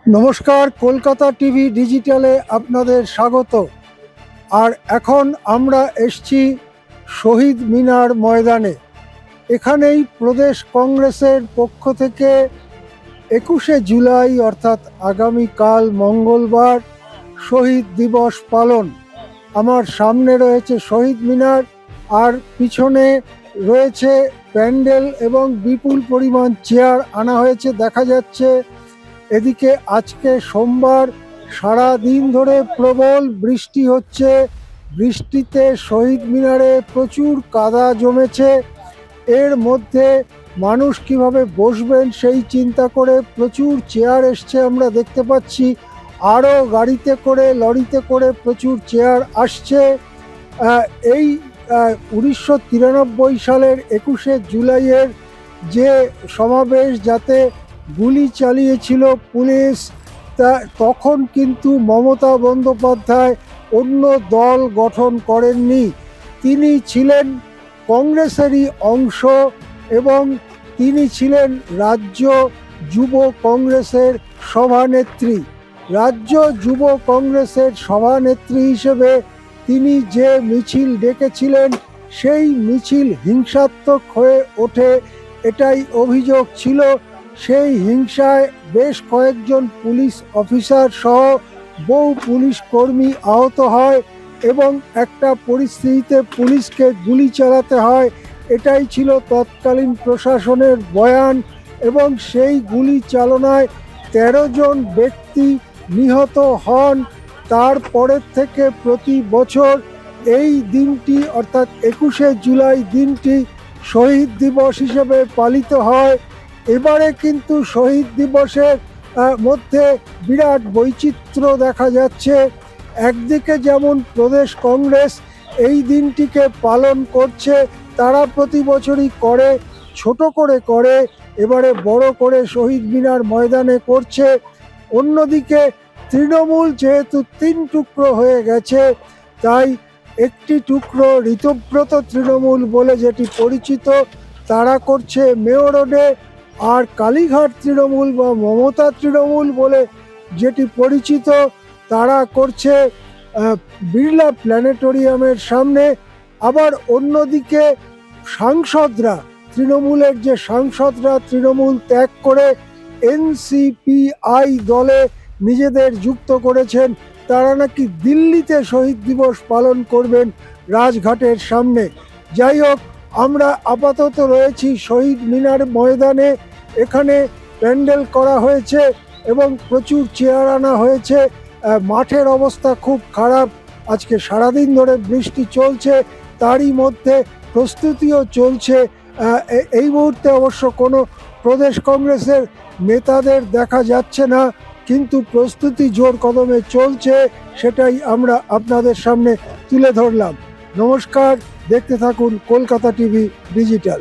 নমস্কার, কলকাতা টিভি ডিজিটালে আপনাদের স্বাগত। আর এখন আমরা এসছি শহীদ মিনার ময়দানে। এখানেই প্রদেশ কংগ্রেসের পক্ষ থেকে 21শে জুলাই অর্থাৎ আগামীকাল মঙ্গলবার শহীদ দিবস পালন। আমার সামনে রয়েছে শহীদ মিনার, আর পিছনে রয়েছে প্যান্ডেল এবং বিপুল পরিমাণ চেয়ার আনা হয়েছে দেখা যাচ্ছে। এদিকে আজকে সোমবার, সারা দিন ধরে প্রবল বৃষ্টি হচ্ছে। বৃষ্টিতে শহীদ মিনারে প্রচুর কাদা জমেছে। এর মধ্যে মানুষ কিভাবে বসবেন সেই চিন্তা করে প্রচুর চেয়ার এসছে আমরা দেখতে পাচ্ছি। আরও গাড়িতে করে, লরিতে করে প্রচুর চেয়ার আসছে। এই 1993 সালের 21শে জুলাইয়ের যে সমাবেশ, যাতে গুলি চালিয়েছিল পুলিশ, তখন কিন্তু মমতা বন্দ্যোপাধ্যায় অন্য দল গঠন করেননি। তিনি ছিলেন কংগ্রেসেরই অংশ এবং তিনি ছিলেন রাজ্য যুব কংগ্রেসের সভানেত্রী। রাজ্য যুব কংগ্রেসের সভানেত্রী হিসেবে তিনি যে মিছিল ডেকেছিলেন সেই মিছিল হিংসাত্মক হয়ে ওঠে, এটাই অভিযোগ ছিল। সেই হিংসায় বেশ কয়েকজন পুলিশ অফিসার সহ বহু পুলিশ কর্মী আহত হয় এবং একটা পরিস্থিতিতে পুলিশকে গুলি চালাতে হয়। এটাই ছিল তৎকালীন প্রশাসনের বয়ান এবং সেই গুলি চালনায় 13 জন ব্যক্তি নিহত হন। তারপরের থেকে প্রতি বছর এই দিনটি অর্থাৎ 21শে জুলাই দিনটি শহীদ দিবস হিসেবে পালিত হয়। এবারে কিন্তু শহীদ দিবসের মধ্যে বিরাট বৈচিত্র্য দেখা যাচ্ছে। একদিকে যেমন প্রদেশ কংগ্রেস এই দিনটিকে পালন করছে, তারা প্রতি বছরই করে, ছোট করে করে, এবারে বড় করে শহীদ মিনার ময়দানে করছে। অন্যদিকে তৃণমূল যেহেতু 3 টুকরো হয়ে গেছে, তাই একটি টুকরো ঋতব্রত তৃণমূল বলে যেটি পরিচিত, তারা করছে মেয়ো রোডে। আর কালীঘাট তৃণমূল বা মমতা তৃণমূল বলে যেটি পরিচিত, তারা করছে বিড়লা প্ল্যানেটোরিয়ামের সামনে। আবার অন্যদিকে সাংসদরা, তৃণমূলের যে সাংসদরা তৃণমূল ত্যাগ করে NCPI দলে নিজেদের যুক্ত করেছেন, তারা নাকি দিল্লিতে শহীদ দিবস পালন করবেন রাজঘাটের সামনে। যাই হোক, আমরা আপাতত রয়েছি শহীদ মিনার ময়দানে। এখানে প্যান্ডেল করা হয়েছে এবং প্রচুর চেয়ার আনা হয়েছে। মাঠের অবস্থা খুব খারাপ। আজকে সারাদিন ধরে বৃষ্টি চলছে, তারই মধ্যে প্রস্তুতিও চলছে। এই মুহূর্তে অবশ্য কোনো প্রদেশ কংগ্রেসের নেতাদের দেখা যাচ্ছে না, কিন্তু প্রস্তুতি জোর কদমে চলছে, সেটাই আমরা আপনাদের সামনে তুলে ধরলাম। নমস্কার, দেখতে থাকুন কলকাতা টিভি ডিজিটাল।